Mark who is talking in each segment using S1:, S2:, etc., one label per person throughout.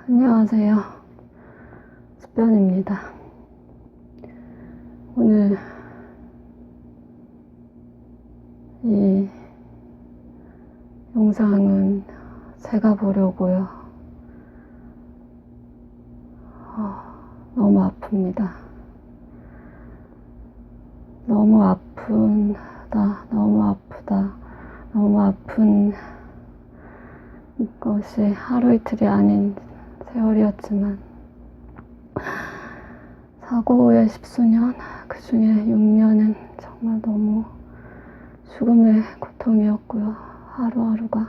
S1: 안녕하세요. 습변입니다. 오늘 이 영상은 제가 보려고요. 너무 아픕니다. 너무 아프다. 너무 아프다. 너무 아픈 것이 하루 이틀이 아닌 세월이었지만 사고 후에 10수년, 그 중에 6년은 정말 너무 죽음의 고통이었고요. 하루하루가.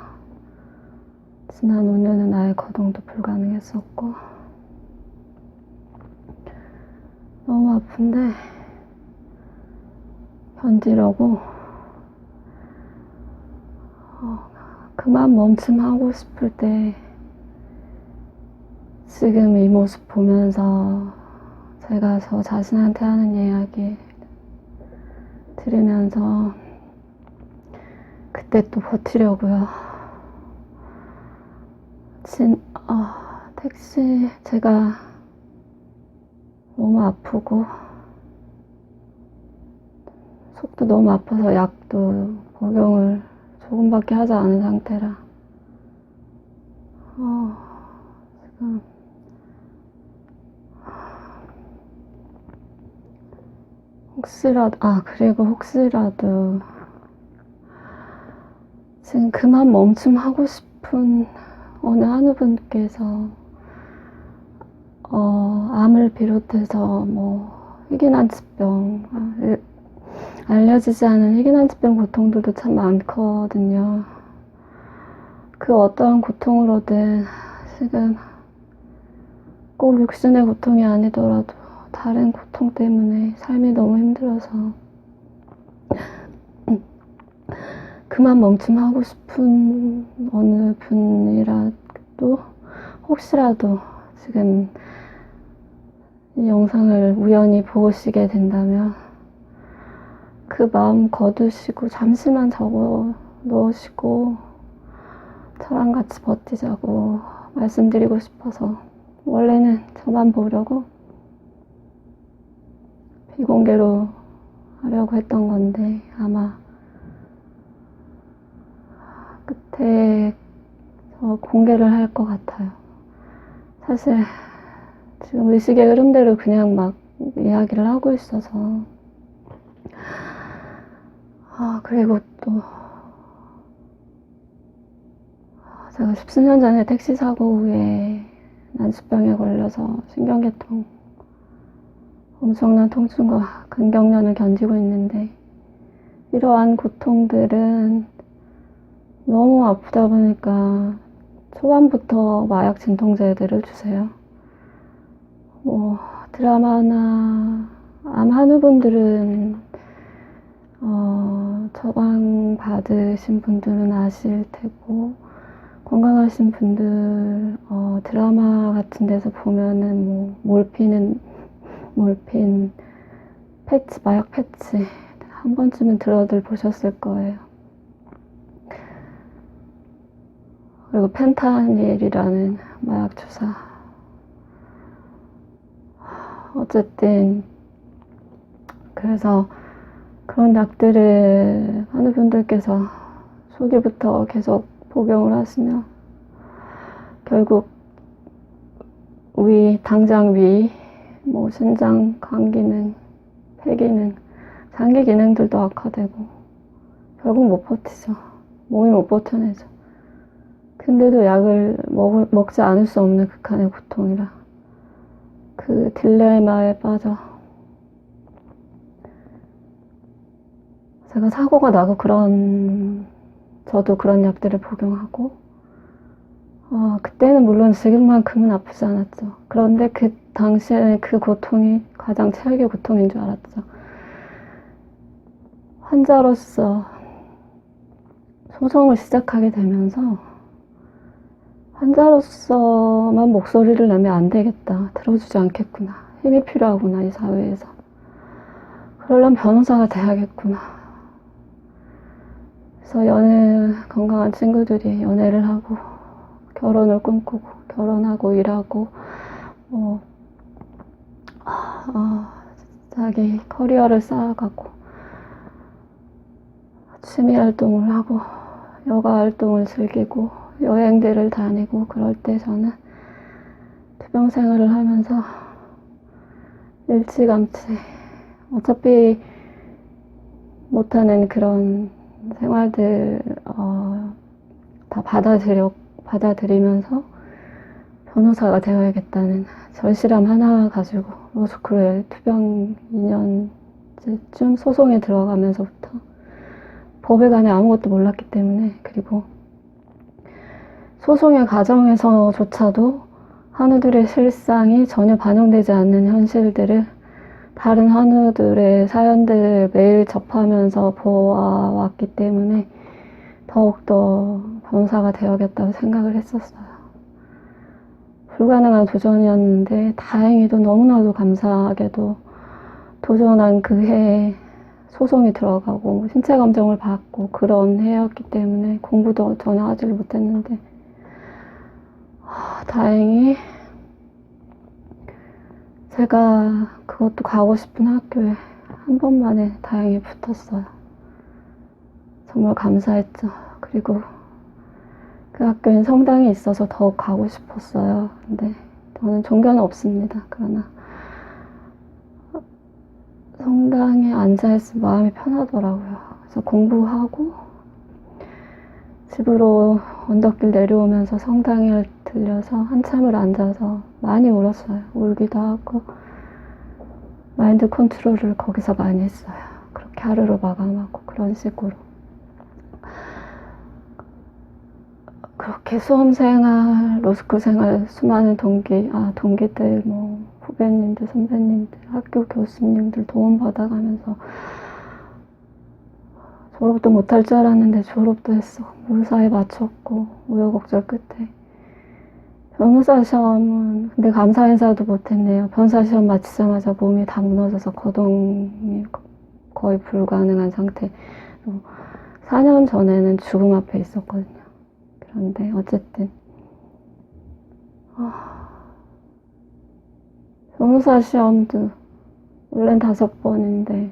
S1: 지난 5년은 아예 거동도 불가능했었고 너무 아픈데 견디려고 그만 멈춤하고 싶을 때 지금 이 모습 보면서 제가 저 자신한테 하는 이야기 들으면서 그때 또 버티려고요. 택시 제가 너무 아프고 속도 너무 아파서 약도 복용을 조금밖에 하지 않은 상태라 지금 혹시라도 지금 그만 멈춤하고 싶은 어느 한 분께서 암을 비롯해서 희귀난치병, 알려지지 않은 희귀난치병 고통들도 참 많거든요. 그 어떠한 고통으로든 지금 꼭 육신의 고통이 아니더라도 다른 고통 때문에 삶이 너무 힘들어서 그만 멈춤하고 싶은 어느 분이라도 혹시라도 지금 이 영상을 우연히 보시게 된다면 그 마음 거두시고 잠시만 적어 놓으시고 저랑 같이 버티자고 말씀드리고 싶어서 원래는 저만 보려고 비공개로 하려고 했던 건데 아마 끝에 공개를 할 것 같아요. 사실 지금 의식의 흐름대로 그냥 막 이야기를 하고 있어서 그리고 또 제가 10수년 전에 택시 사고 후에 난치병에 걸려서 신경계통 엄청난 통증과 근경련을 견디고 있는데 이러한 고통들은 너무 아프다 보니까 초반부터 마약 진통제들을 주세요. 드라마나 암 한우분들은 처방 받으신 분들은 아실 테고 건강하신 분들 드라마 같은 데서 보면은 몰핀, 패치, 마약 패치 한 번쯤은 들어들 보셨을 거예요. 그리고 펜타닐이라는 마약 주사. 어쨌든 그래서 그런 약들을 하는 분들께서 초기부터 계속 복용을 하시면 결국 당장 위, 신장, 간 기능, 폐 기능, 장기 기능들도 악화되고 결국 못 버티죠. 몸이 못 버텨내죠. 근데도 약을 먹지 않을 수 없는 극한의 고통이라 그 딜레마에 빠져 제가 사고가 나고 저도 그런 약들을 복용하고 그때는 물론 지금만큼은 아프지 않았죠. 그런데 그 당시에는 그 고통이 가장 최악의 고통인 줄 알았죠. 환자로서 소송을 시작하게 되면서 환자로서만 목소리를 내면 안 되겠다. 들어주지 않겠구나. 힘이 필요하구나, 이 사회에서. 그러려면 변호사가 돼야겠구나. 그래서 건강한 친구들이 연애를 하고 결혼을 꿈꾸고 결혼하고 일하고 자기 커리어를 쌓아가고 취미 활동을 하고 여가 활동을 즐기고 여행들을 다니고 그럴 때 저는 투병 생활을 하면서 일찌감치 어차피 못하는 그런 생활들 다 받아들이면서 변호사가 되어야겠다는 절실함 하나 가지고 로스쿨에 투병 2년째쯤 소송에 들어가면서부터 법에 관해 아무것도 몰랐기 때문에, 그리고 소송의 과정에서조차도 한우들의 실상이 전혀 반영되지 않는 현실들을, 다른 한우들의 사연들을 매일 접하면서 보아왔기 때문에 더욱더 변호사가 되어야겠다고 생각을 했었어요. 불가능한 도전이었는데 다행히도 너무나도 감사하게도 도전한 그 해에 소송이 들어가고 신체 감정을 받고 그런 해였기 때문에 공부도 전혀 하지를 못했는데 다행히 제가 그것도 가고 싶은 학교에 한 번만에 다행히 붙었어요. 정말 감사했죠. 그리고 그 학교엔 성당이 있어서 더욱 가고 싶었어요. 근데 저는 종교는 없습니다. 그러나 성당에 앉아있으면 마음이 편하더라고요. 그래서 공부하고 집으로 언덕길 내려오면서 성당에 들려서 한참을 앉아서 많이 울었어요. 울기도 하고 마인드 컨트롤을 거기서 많이 했어요. 그렇게 하루를 마감하고 그런 식으로. 그렇게 수험생활, 로스쿨 생활, 수많은 동기들, 후배님들, 선배님들, 학교 교수님들 도움 받아가면서 졸업도 못할 줄 알았는데 졸업도 했어. 무사히 마쳤고 우여곡절 끝에 변호사 시험은 근데 감사 인사도 못했네요. 변호사 시험 마치자마자 몸이 다 무너져서 거동이 거의 불가능한 상태. 4년 전에는 죽음 앞에 있었거든요. 그런데 어쨌든 변호사 시험도 원래는 5번인데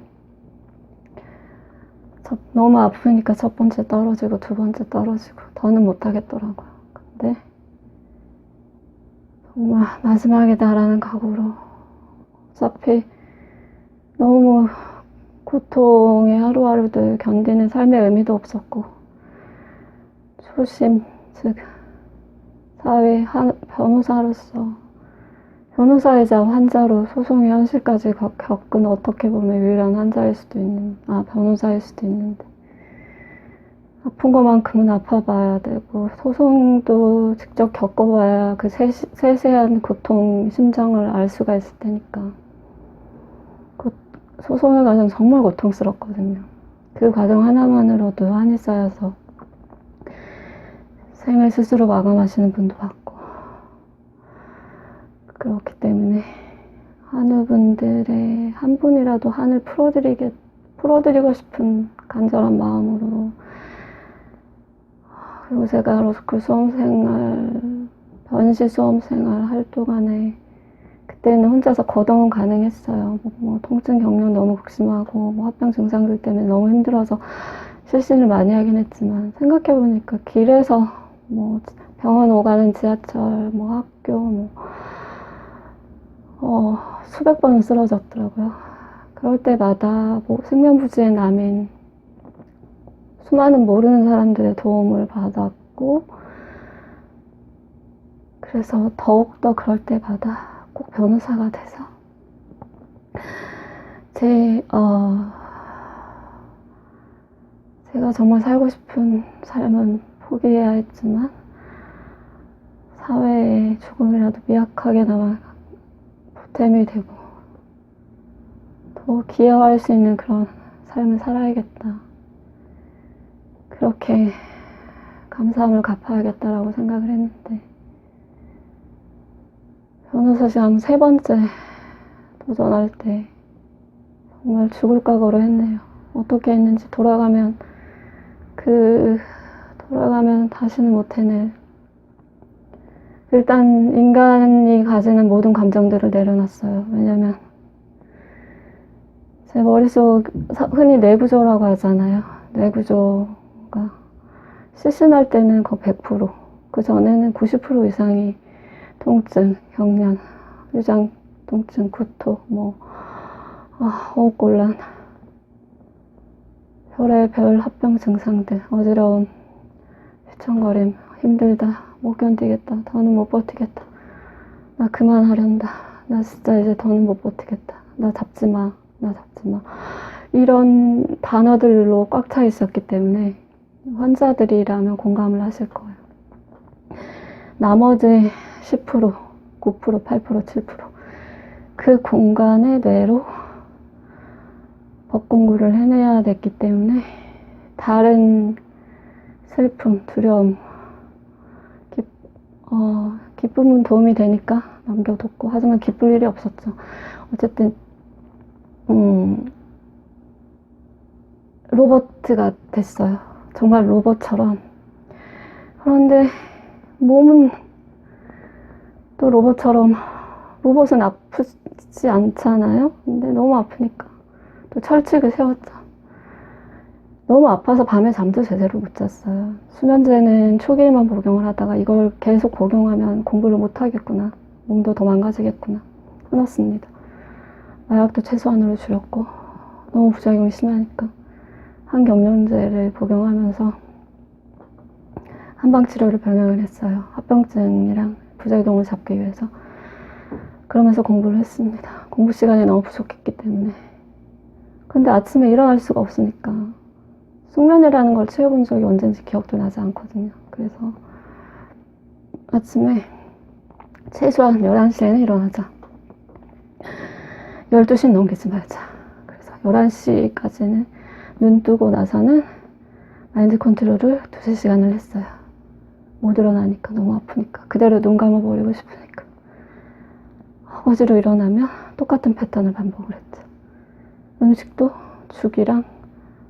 S1: 너무 아프니까 첫 번째 떨어지고 두 번째 떨어지고 더는 못하겠더라고요. 근데 정말 마지막이다라는 각오로 어차피 너무 고통의 하루하루들 견디는 삶의 의미도 없었고 초심, 즉 사회 변호사로서 변호사이자 환자로 소송의 현실까지 겪은 어떻게 보면 유일한 환자일 수도 있는 변호사일 수도 있는데 아픈 것만큼은 아파봐야 되고 소송도 직접 겪어봐야 그 세세한 고통, 심정을 알 수가 있을 테니까 소송의 과정 정말 고통스럽거든요. 그 과정 하나만으로도 한이 쌓여서 생을 스스로 마감하시는 분도 봤고 그렇기 때문에 한우분들의 한 분이라도 한을 풀어드리고 싶은 간절한 마음으로 그리고 제가 로스쿨 수험생활 변시 수험생활 할 동안에 그때는 혼자서 거동은 가능했어요. 통증 경련 너무 극심하고 합병 증상들 때문에 너무 힘들어서 실신을 많이 하긴 했지만 생각해보니까 길에서 병원 오가는 지하철 학교 수백 번은 쓰러졌더라고요. 그럴 때마다 생면부지의 남인 수많은 모르는 사람들의 도움을 받았고 그래서 더욱더 그럴 때마다 꼭 변호사가 돼서 제가 정말 살고 싶은 삶은 포기해야 했지만 사회에 조금이라도 미약하게나마 보탬이 되고 더 기여할 수 있는 그런 삶을 살아야겠다. 그렇게 감사함을 갚아야겠다라고 생각을 했는데 변호사 시험 3번째 도전할 때 정말 죽을 각오로 했네요. 어떻게 했는지 돌아가면 다시는 못 해낼 일단 인간이 가지는 모든 감정들을 내려놨어요. 왜냐면 제 머릿속 흔히 뇌구조라고 하잖아요. 뇌구조가 실신할 때는 거의 100%, 그 전에는 90% 이상이 통증, 경련, 위장 통증, 구토, 호흡곤란, 별의별 합병 증상들, 어지러움, 휘청거림, 힘들다, 못 견디겠다, 더는 못 버티겠다, 나 그만하련다, 나 진짜 이제 더는 못 버티겠다, 나 잡지 마, 나 잡지 마, 이런 단어들로 꽉 차 있었기 때문에 환자들이라면 공감을 하실 거예요. 나머지 10%, 9%, 8%, 7%, 그 공간의 뇌로 법 공부를 해내야 됐기 때문에 다른 슬픔, 두려움, 기쁨은 도움이 되니까 남겨뒀고, 하지만 기쁠 일이 없었죠. 어쨌든 로봇가 됐어요. 정말 로봇처럼. 그런데 몸은 또 로봇처럼, 로봇은 아프지 않잖아요. 근데 너무 아프니까 또 철칙을 세웠죠. 너무 아파서 밤에 잠도 제대로 못 잤어요. 수면제는 초기에만 복용을 하다가 이걸 계속 복용하면 공부를 못 하겠구나, 몸도 더 망가지겠구나, 끊었습니다. 마약도 최소한으로 줄였고, 너무 부작용이 심하니까 항경련제를 복용하면서 한방치료를 병행을 했어요. 합병증이랑 부작용을 잡기 위해서. 그러면서 공부를 했습니다. 공부 시간이 너무 부족했기 때문에. 근데 아침에 일어날 수가 없으니까 숙면이라는 걸 취해본 적이 언젠지 기억도 나지 않거든요. 그래서 아침에 최소한 11시에는 일어나자, 12시 넘기지 말자. 그래서 11시까지는 눈 뜨고 나서는 마인드 컨트롤을 2~3시간을 했어요. 못 일어나니까, 너무 아프니까, 그대로 눈 감아버리고 싶으니까. 어지러 일어나면 똑같은 패턴을 반복을 했죠. 음식도 죽이랑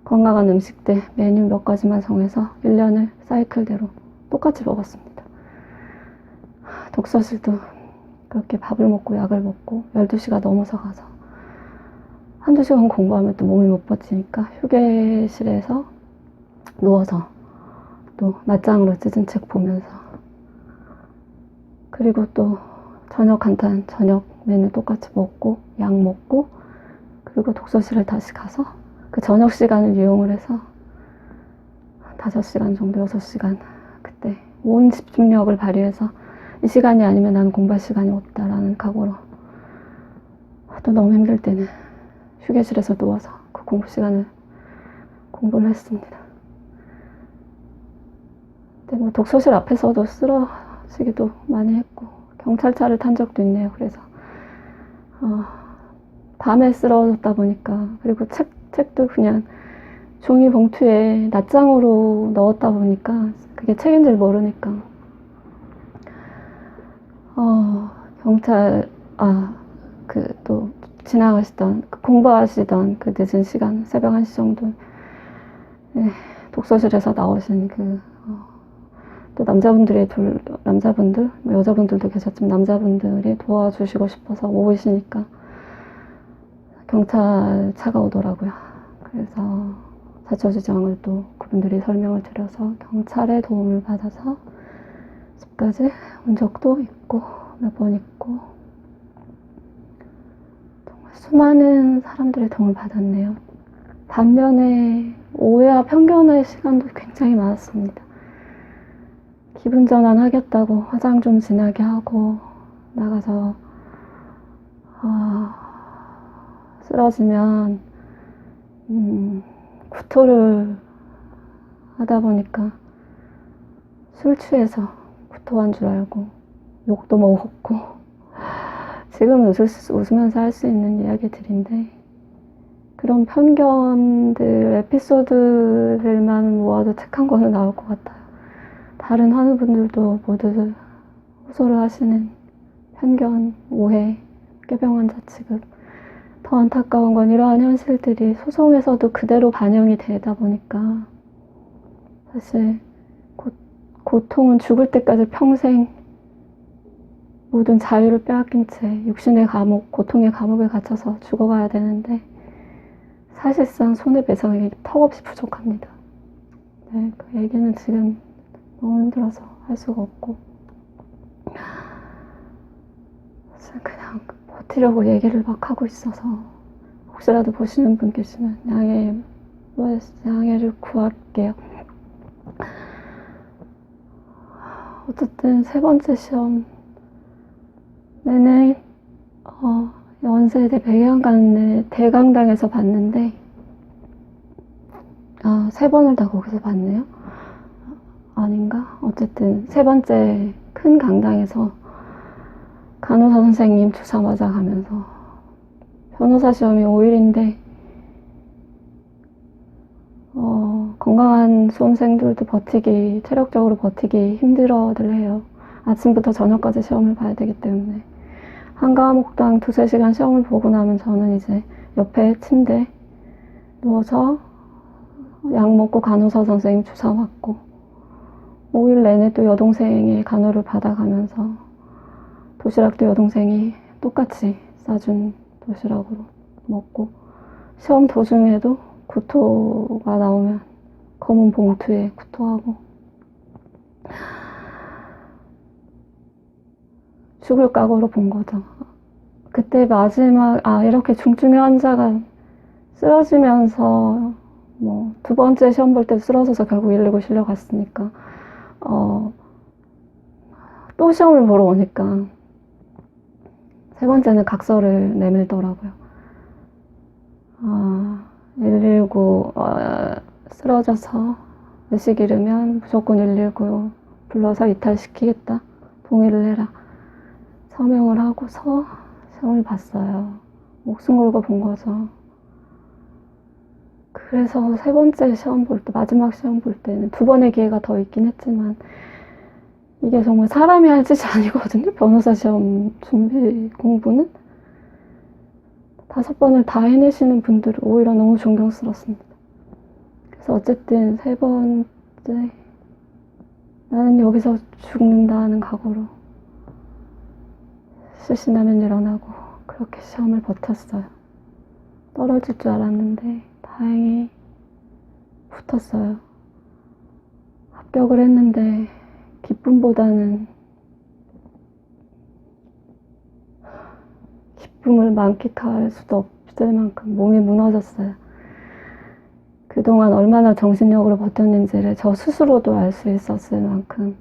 S1: 건강한 음식들 메뉴 몇 가지만 정해서 1년을 사이클대로 똑같이 먹었습니다. 독서실도 그렇게 밥을 먹고 약을 먹고 12시가 넘어서 가서 한두 시간 공부하면 또 몸이 못 버티니까 휴게실에서 누워서 또 낮장으로 찢은 책 보면서, 그리고 또 저녁 간단 저녁 메뉴 똑같이 먹고 약 먹고, 그리고 독서실을 다시 가서 그 저녁 시간을 이용을 해서 5시간 정도, 6시간, 그때 온 집중력을 발휘해서 이 시간이 아니면 나는 공부할 시간이 없다라는 각오로, 또 너무 힘들 때는 휴게실에서 누워서 그 공부 시간을 공부를 했습니다. 근데 독서실 앞에서도 쓰러지기도 많이 했고, 경찰차를 탄 적도 있네요. 그래서 밤에 쓰러졌다 보니까, 그리고 책도 그냥 종이 봉투에 낱장으로 넣었다 보니까 그게 책인 줄 모르니까 경찰 또 지나가시던, 공부하시던 그 늦은 시간, 새벽 1시 정도 독서실에서 나오신 또 남자분들, 여자분들도 계셨지만 남자분들이 도와주시고 싶어서 오시니까 경찰차가 오더라고요. 그래서 자초지정을 또 그분들이 설명을 드려서 경찰의 도움을 받아서 집까지 온 적도 있고, 몇 번 있고, 정말 수많은 사람들의 도움을 받았네요. 반면에 오해와 편견의 시간도 굉장히 많았습니다. 기분 전환 하겠다고 화장 좀 진하게 하고 나가서 쓰러지면 구토를 하다 보니까 술 취해서 구토한 줄 알고 욕도 먹었고, 지금 웃으면서 할 수 있는 이야기들인데, 그런 편견들, 에피소드들만 모아도 책 한 권은 나올 것 같아요. 다른 환우분들도 모두 호소를 하시는 편견, 오해, 꾀병 환자 취급. 더 안타까운 건 이러한 현실들이 소송에서도 그대로 반영이 되다 보니까 사실 고통은 죽을 때까지 평생 모든 자유를 빼앗긴 채 육신의 감옥, 고통의 감옥에 갇혀서 죽어가야 되는데 사실상 손해배상이 턱없이 부족합니다. 네, 그 얘기는 지금 너무 힘들어서 할 수가 없고 그냥 버티려고 얘기를 막 하고 있어서 혹시라도 보시는 분 계시면 양해를 구할게요. 어쨌든 세 번째 시험 내내 연세대 백양간의 대강당에서 봤는데 세 번을 다 거기서 봤네요. 아닌가? 어쨌든 세 번째 큰 강당에서 간호사 선생님 주사 맞아가면서 변호사 시험이 5일인데 건강한 수험생들도 체력적으로 버티기 힘들어들 해요. 아침부터 저녁까지 시험을 봐야 되기 때문에 한 과목당 2-3시간 시험을 보고 나면 저는 이제 옆에 침대 누워서 약 먹고 간호사 선생님 주사 맞고 5일 내내 또 여동생의 간호를 받아가면서 도시락도 여동생이 똑같이 싸준 도시락으로 먹고 시험 도중에도 구토가 나오면 검은 봉투에 구토하고 죽을 각오로 본 거죠. 그때 마지막 이렇게 중증의 환자가 쓰러지면서 두 번째 시험 볼 때 쓰러져서 결국 119 실려갔으니까 또 시험을 보러 오니까 세 번째는 각서를 내밀더라고요. 119 쓰러져서 의식 잃으면 무조건 119 불러서 이탈시키겠다. 동의를 해라. 서명을 하고서 시험을 봤어요. 목숨 걸고 본 거죠. 그래서 세 번째 시험 볼 때, 마지막 시험 볼 때는 2번의 기회가 더 있긴 했지만 이게 정말 사람이 할 짓이 아니거든요. 변호사 시험 준비 공부는 5번을 다 해내시는 분들은 오히려 너무 존경스럽습니다. 그래서 어쨌든 세 번째 나는 여기서 죽는다는 각오로 실신하면 일어나고 그렇게 시험을 버텼어요. 떨어질 줄 알았는데 다행히 붙었어요. 합격을 했는데 기쁨보다는 기쁨을 만끽할 수도 없을 만큼 몸이 무너졌어요. 그동안 얼마나 정신력으로 버텼는지를 저 스스로도 알 수 있었을 만큼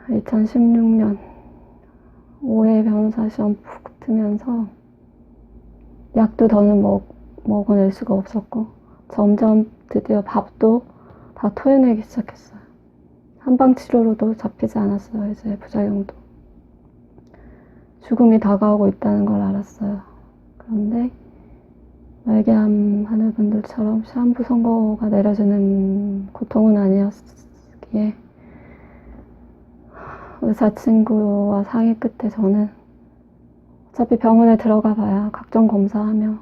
S1: 2016년 5회 변호사 시험 붙으면서 약도 더는 먹어낼 수가 없었고 점점 드디어 밥도 다 토해내기 시작했어요. 한방치료로도 잡히지 않았어요. 이제 부작용도. 죽음이 다가오고 있다는 걸 알았어요. 그런데 말기암 하늘분들처럼 시한부 선고가 내려지는 고통은 아니었기에 의사 친구와 상의 끝에 저는 어차피 병원에 들어가 봐야 각종 검사하며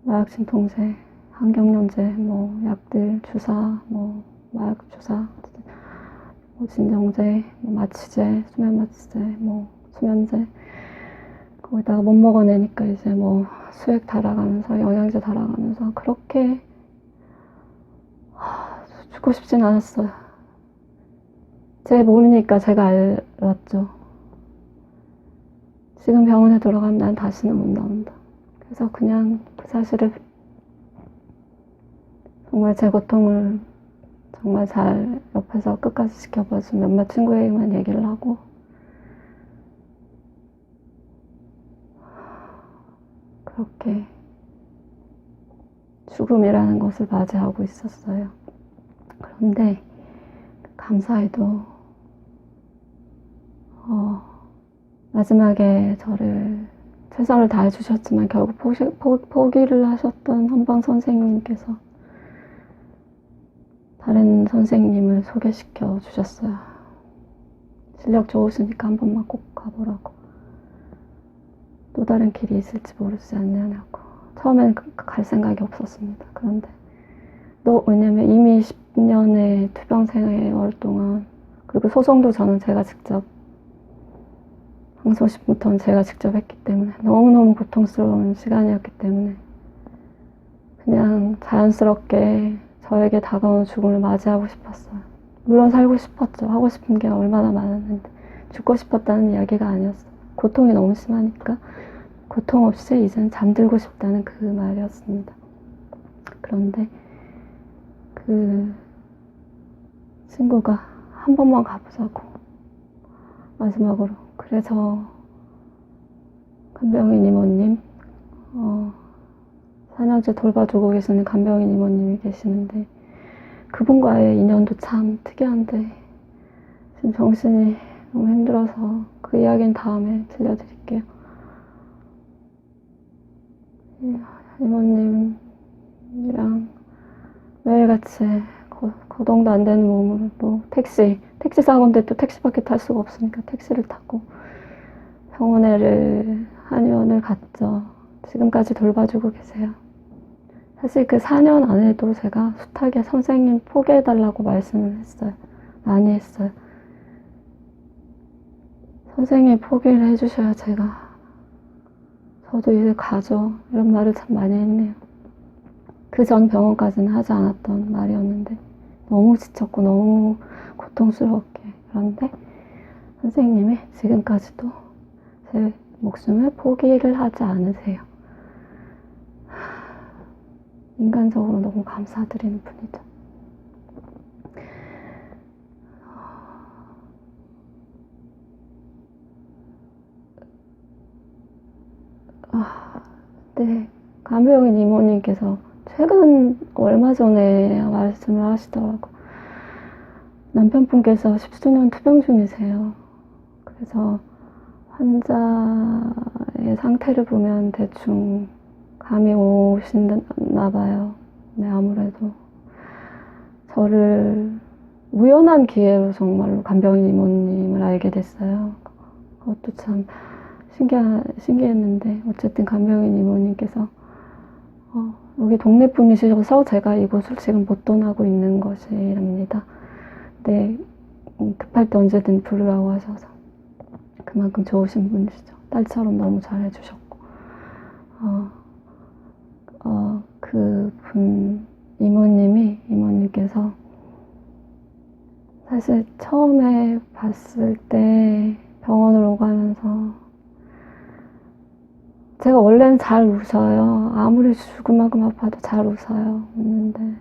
S1: 마약 진통제, 항경련제, 약들, 주사, 마약 주사, 진정제, 마취제, 수면마취제, 수면제 거기다가 못 먹어내니까 이제 수액 달아가면서 영양제 달아가면서 그렇게 죽고 싶진 않았어요. 제 몸이니까 제가 알았죠. 지금 병원에 들어가면 난 다시는 못 나온다. 그래서 그냥 그 사실을 정말 제 고통을 정말 잘 옆에서 끝까지 지켜봐준 몇몇 친구에게만 얘기를 하고 그렇게 죽음이라는 것을 맞이하고 있었어요. 그런데 감사히도 마지막에 저를 최선을 다해주셨지만 결국 포기를 하셨던 한방 선생님께서 다른 선생님을 소개시켜 주셨어요. 실력 좋으시니까 한 번만 꼭 가보라고. 또 다른 길이 있을지 모르지 않냐고. 처음에는 갈 생각이 없었습니다. 그런데 왜냐면 이미 10년의 투병 생활 동안 그리고 소송도 저는 제가 직접 항소심부터는 제가 직접 했기 때문에 너무너무 고통스러운 시간이었기 때문에 그냥 자연스럽게 저에게 다가온 죽음을 맞이하고 싶었어요. 물론 살고 싶었죠. 하고 싶은 게 얼마나 많았는데 죽고 싶었다는 이야기가 아니었어요. 고통이 너무 심하니까 고통 없이 이젠 잠들고 싶다는 그 말이었습니다. 그런데 그 친구가 한 번만 가보자고 마지막으로. 그래서 간병인 이모님 4년째 돌봐주고 계시는 간병인 이모님이 계시는데 그분과의 인연도 참 특이한데 지금 정신이 너무 힘들어서 그 이야기는 다음에 들려드릴게요. 이모님이랑 매일같이 거동도 안 되는 몸으로 또 택시 사고인데 또 택시밖에 탈 수가 없으니까 택시를 타고 병원에를 한의원을 갔죠. 지금까지 돌봐주고 계세요. 사실 그 4년 안에도 제가 숱하게 선생님 포기해달라고 말씀을 했어요. 많이 했어요. 선생님 포기를 해주셔야 제가 저도 이제 가죠. 이런 말을 참 많이 했네요. 그 전 병원까지는 하지 않았던 말이었는데 너무 지쳤고 너무 고통스럽게. 그런데 선생님이 지금까지도 제 목숨을 포기를 하지 않으세요. 인간적으로 너무 감사드리는 분이죠. 네, 간병인 이모님께서 최근 얼마 전에 말씀을 하시더라고. 남편분께서 10수년 투병 중이세요. 그래서 환자의 상태를 보면 대충 감이 오시나 봐요. 네, 아무래도 저를 우연한 기회로 정말로 간병인 이모님을 알게 됐어요. 그것도 참 신기했는데 어쨌든 간병인 이모님께서 여기 동네 분이셔서 제가 이곳을 지금 못 떠나고 있는 것이랍니다. 네, 급할 때 언제든 부르라고 하셔서 그만큼 좋으신 분이시죠. 딸처럼 너무 잘해주셨고 그분 이모님께서 사실 처음에 봤을 때 병원을 오가면서 제가 원래는 잘 웃어요. 아무리 죽을 만큼 아파도 잘 웃어요. 웃는데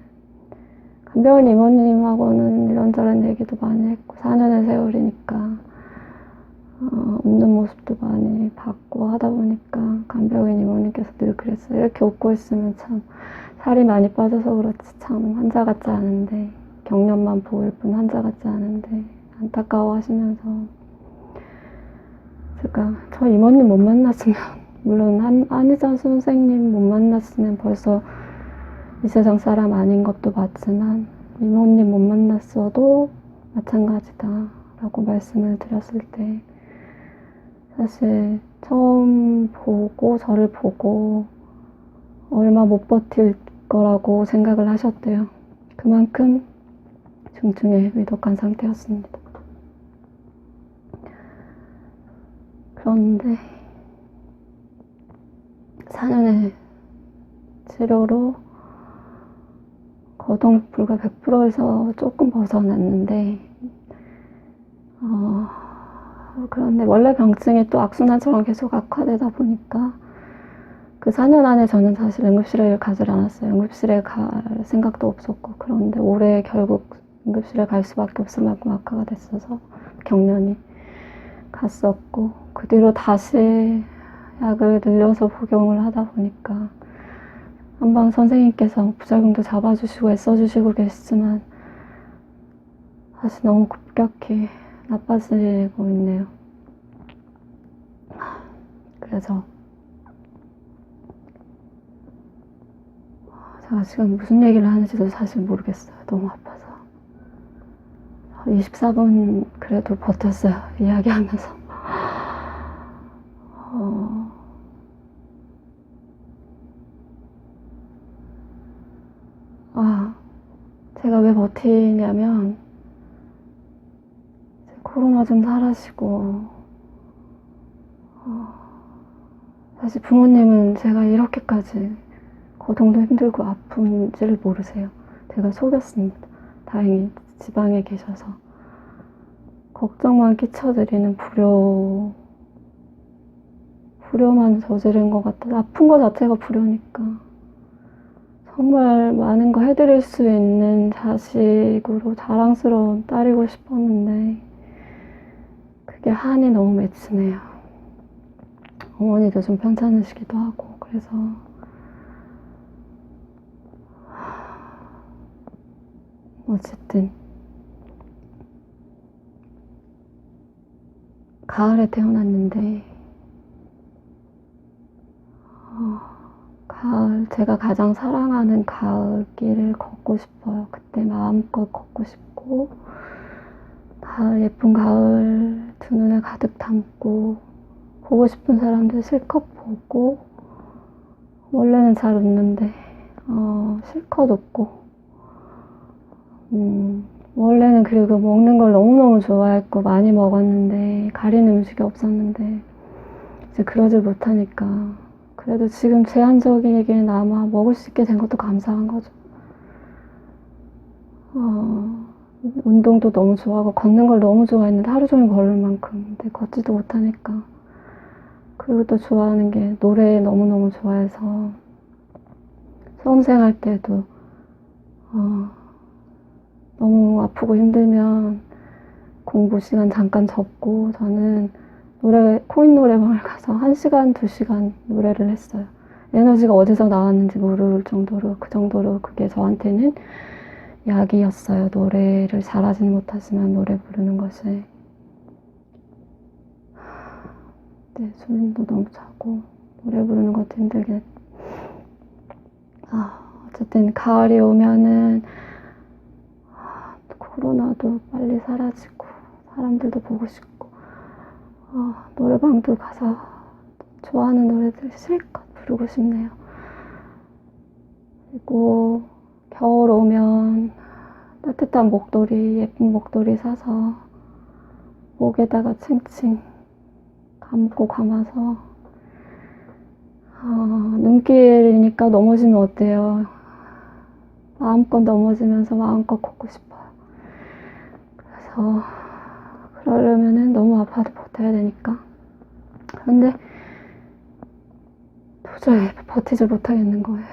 S1: 간병인 이모님하고는 이런저런 얘기도 많이 했고 4년의 세월이니까 웃는 모습도 많이 봤고 하다 보니까 간병인 이모님께서 늘 그랬어요. 이렇게 웃고 있으면 참 살이 많이 빠져서 그렇지 참 환자 같지 않은데 경련만 보일 뿐 환자 같지 않은데 안타까워 하시면서 제가 저 이모님 못 만났으면 물론 한의전 선생님 못 만났으면 벌써 이 세상 사람 아닌 것도 맞지만 이모님 못 만났어도 마찬가지다 라고 말씀을 드렸을 때 사실 처음 보고 저를 보고 얼마 못 버틸 거라고 생각을 하셨대요. 그만큼 중증에 위독한 상태였습니다. 그런데 4년의 치료로 거동 불과 100%에서 조금 벗어났는데 그런데 원래 병증이 또 악순환처럼 계속 악화되다 보니까 그 4년 안에 저는 사실 응급실에 가지 않았어요. 응급실에 갈 생각도 없었고 그런데 올해 결국 응급실에 갈 수밖에 없을 만큼 악화가 됐어서 경련이 갔었고 그 뒤로 다시 약을 늘려서 복용을 하다 보니까 한방 선생님께서 부작용도 잡아주시고 애써주시고 계시지만 다시 너무 급격히 나빠지고 있네요. 그래서 제가 지금 무슨 얘기를 하는지도 사실 모르겠어요. 너무 아파서 24분 그래도 버텼어요. 이야기하면서 제가 왜 버티냐면 코로나 좀 사라지고 사실 부모님은 제가 이렇게까지 거동도 힘들고 아픈지를 모르세요. 제가 속였습니다. 다행히 지방에 계셔서. 걱정만 끼쳐드리는 불효만 저지른 것 같아서, 아픈 거 자체가 불효니까. 정말 많은 거 해드릴 수 있는 자식으로 자랑스러운 딸이고 싶었는데 그게 한이 너무 맺히네요. 어머니도 좀 편찮으시기도 하고. 그래서 어쨌든 가을에 태어났는데 가을, 제가 가장 사랑하는 가을길을 걷고 싶어요. 그때 마음껏 걷고 싶고, 가을, 예쁜 가을 두 눈에 가득 담고, 보고 싶은 사람들 실컷 보고, 원래는 잘 웃는데 실컷 웃고, 원래는 그리고 먹는 걸 너무너무 좋아했고 많이 먹었는데, 가리는 음식이 없었는데 이제 그러질 못하니까 그래도 지금 제한적이게나마 먹을 수 있게 된 것도 감사한 거죠. 운동도 너무 좋아하고 걷는 걸 너무 좋아했는데 하루 종일 걸을 만큼. 근데 걷지도 못하니까. 그리고 또 좋아하는 게 노래 너무너무 좋아해서 수험생활 때도 너무 아프고 힘들면 공부 시간 잠깐 접고 저는 코인 노래방을 가서 1시간, 2시간 노래를 했어요. 에너지가 어디서 나왔는지 모를 정도로, 그 정도로 그게 저한테는 약이었어요. 노래를 잘하지는 못하지만 노래 부르는 것이. 네, 숨도 너무 차고 노래 부르는 것도 힘들긴 했. 어쨌든 가을이 오면은 코로나도 빨리 사라지고 사람들도 보고 싶고 노래방도 가서 좋아하는 노래들 실컷 부르고 싶네요. 그리고 겨울 오면 따뜻한 목도리, 예쁜 목도리 사서 목에다가 칭칭 감고 감아서 눈길이니까 넘어지면 어때요? 마음껏 넘어지면서 마음껏 걷고 싶어요. 그래서 그러려면은 너무 아파도 버텨야 되니까. 그런데 도저히 버티질 못하겠는 거예요.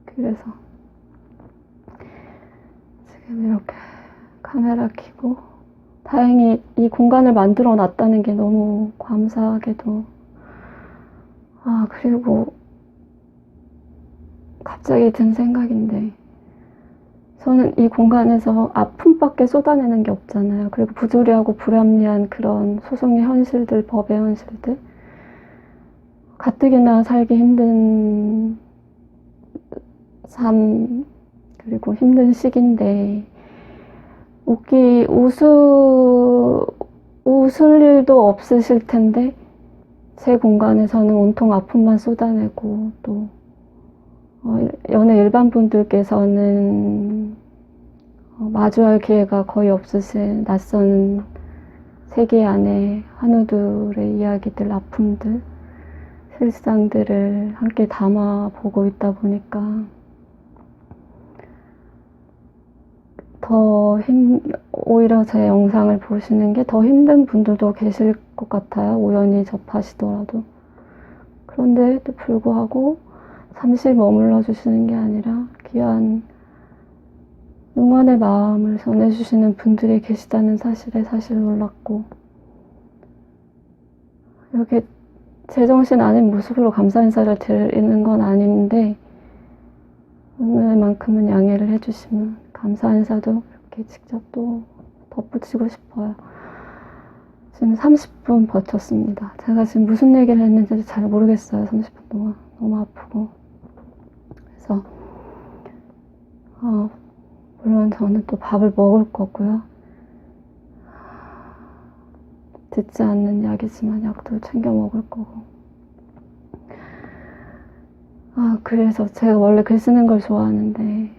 S1: 그래서 지금 이렇게 카메라 켜고, 다행히 이 공간을 만들어 놨다는 게 너무 감사하게도. 그리고 갑자기 든 생각인데, 저는 이 공간에서 아픔밖에 쏟아내는 게 없잖아요. 그리고 부조리하고 불합리한 그런 소송의 현실들, 법의 현실들, 가뜩이나 살기 힘든 삶, 그리고 힘든 시기인데 웃을 일도 없으실 텐데 제 공간에서는 온통 아픔만 쏟아내고, 또 연애 일반 분들께서는 마주할 기회가 거의 없으신 낯선 세계 안에 한우들의 이야기들, 아픔들, 실상들을 함께 담아보고 있다 보니까 오히려 제 영상을 보시는 게 더 힘든 분들도 계실 것 같아요. 우연히 접하시더라도. 그런데도 불구하고 잠시 머물러 주시는 게 아니라 귀한 응원의 마음을 전해주시는 분들이 계시다는 사실에 사실 놀랐고, 이렇게 제정신 아닌 모습으로 감사 인사를 드리는 건 아닌데 오늘만큼은 양해를 해주시면 감사 인사도 이렇게 직접 또 덧붙이고 싶어요. 지금 30분 버텼습니다. 제가 지금 무슨 얘기를 했는지 잘 모르겠어요. 30분 동안 너무 아프고. 그래서 물론 저는 또 밥을 먹을 거고요. 듣지 않는 약이지만 약도 챙겨 먹을 거고. 그래서 제가 원래 글 쓰는 걸 좋아하는데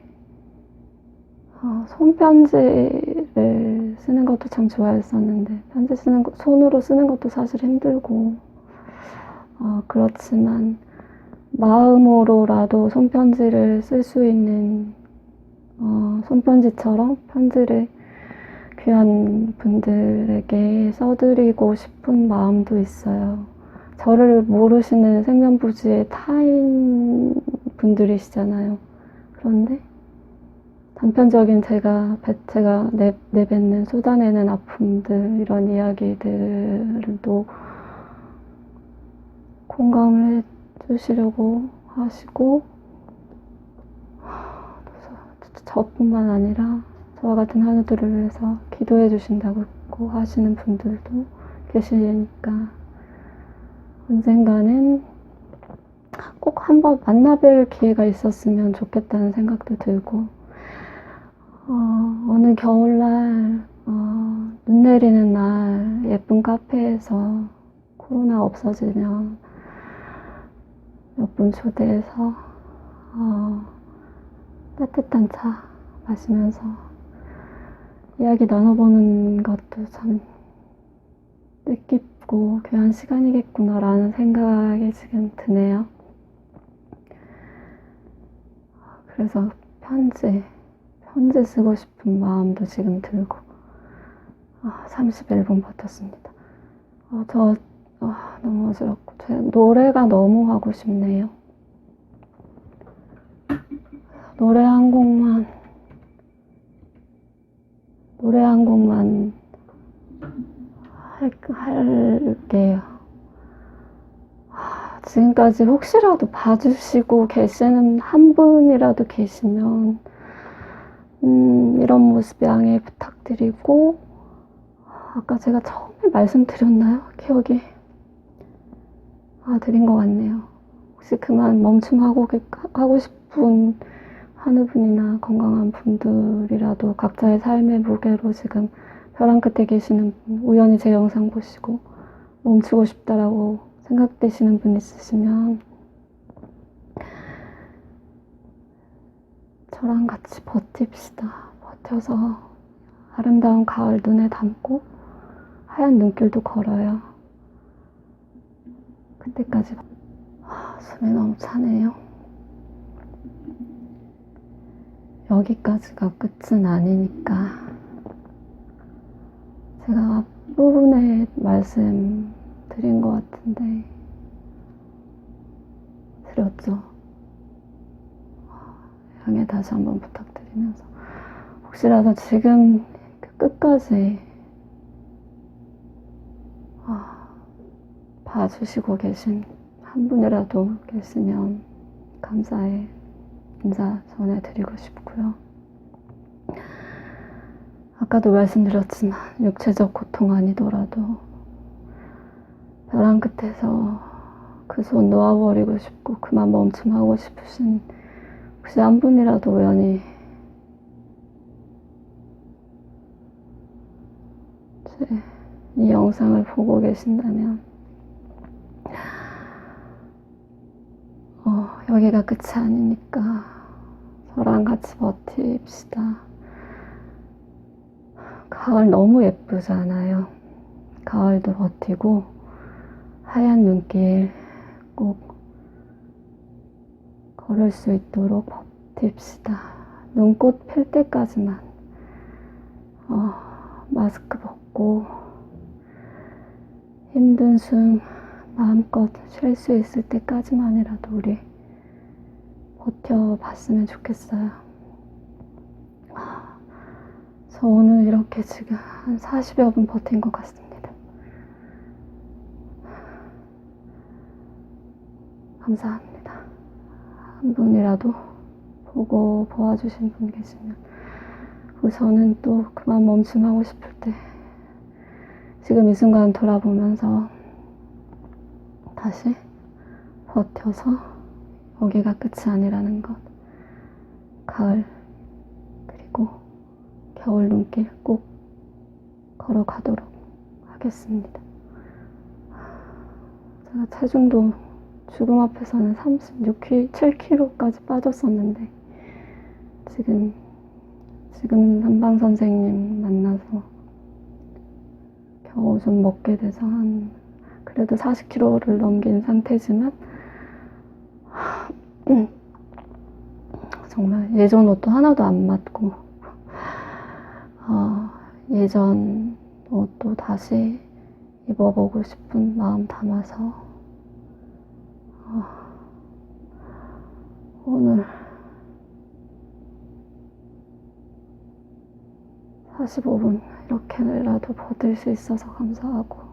S1: 손편지를 편지를 쓰는 것도 참 좋아했었는데 편지 쓰는 거, 손으로 쓰는 것도 사실 힘들고 그렇지만 마음으로라도 손편지를 쓸 수 있는 손편지처럼 편지를 귀한 분들에게 써드리고 싶은 마음도 있어요. 저를 모르시는 생면부지의 타인 분들이시잖아요. 그런데 단편적인 제가 내뱉는 쏟아내는 아픔들, 이런 이야기들도 공감을 해주시려고 하시고, 저뿐만 아니라 저와 같은 하늘들을 위해서 기도해 주신다고 하시는 분들도 계시니까 언젠가는 꼭 한번 만나뵐 기회가 있었으면 좋겠다는 생각도 들고, 어느 겨울날 눈 내리는 날 예쁜 카페에서 코로나 없어지면 몇 분 초대해서 따뜻한 차 마시면서 이야기 나눠보는 것도 참 뜻깊고 귀한 시간이겠구나 라는 생각이 지금 드네요. 그래서 편지 쓰고 싶은 마음도 지금 들고 31분 버텼습니다. 너무 어지럽고 노래가 너무 하고 싶네요. 노래 한 곡만 할게요. 지금까지 혹시라도 봐주시고 계시는 한 분이라도 계시면 이런 모습 양해 부탁드리고, 아까 제가 처음에 말씀드렸나요? 기억이 드린 것 같네요. 혹시 그만 멈춤하고 싶은 하늘분이나 건강한 분들이라도 각자의 삶의 무게로 지금 벼랑 끝에 계시는 분, 우연히 제 영상 보시고 멈추고 싶다라고 생각되시는 분 있으시면 저랑 같이 버팁시다. 버텨서 아름다운 가을 눈에 담고 하얀 눈길도 걸어요. 그때까지 숨이 너무 차네요. 여기까지가 끝은 아니니까 제가 앞부분에 말씀드린 것 같은데 드렸죠. 양해 다시 한번 부탁드리면서 혹시라도 지금 끝까지 봐주시고 계신 한 분이라도 계시면 감사의 인사 전해드리고 싶고요. 아까도 말씀드렸지만 육체적 고통 아니더라도 벼랑 끝에서 그 손 놓아버리고 싶고 그만 멈춤하고 싶으신 혹시 한 분이라도 우연히 이 영상을 보고 계신다면 여기가 끝이 아니니까 저랑 같이 버팁시다. 가을 너무 예쁘잖아요. 가을도 버티고 하얀 눈길 꼭 걸을 수 있도록 버팁시다. 눈꽃 필 때까지만 마스크 벗고 힘든 숨 마음껏 쉴 수 있을 때까지만이라도 우리 버텨봤으면 좋겠어요. 저 오늘 이렇게 지금 한 40여 분 버틴 것 같습니다. 감사합니다. 한 분이라도 보고 보아주신 분 계시면, 저는 또 그만 멈춤하고 싶을 때 지금 이 순간 돌아보면서 다시 버텨서 여기가 끝이 아니라는 것, 가을 그리고 겨울 눈길 꼭 걸어가도록 하겠습니다. 제가 체중도 죽음 앞에서는 36kg, 7kg까지 빠졌었는데 지금 지금 한방 선생님 만나서 겨우 좀 먹게 돼서 그래도 40kg를 넘긴 상태지만 정말 예전 옷도 하나도 안 맞고 예전 옷도 다시 입어보고 싶은 마음 담아서 오늘 45분 이렇게라도 버틸 수 있어서 감사합니다.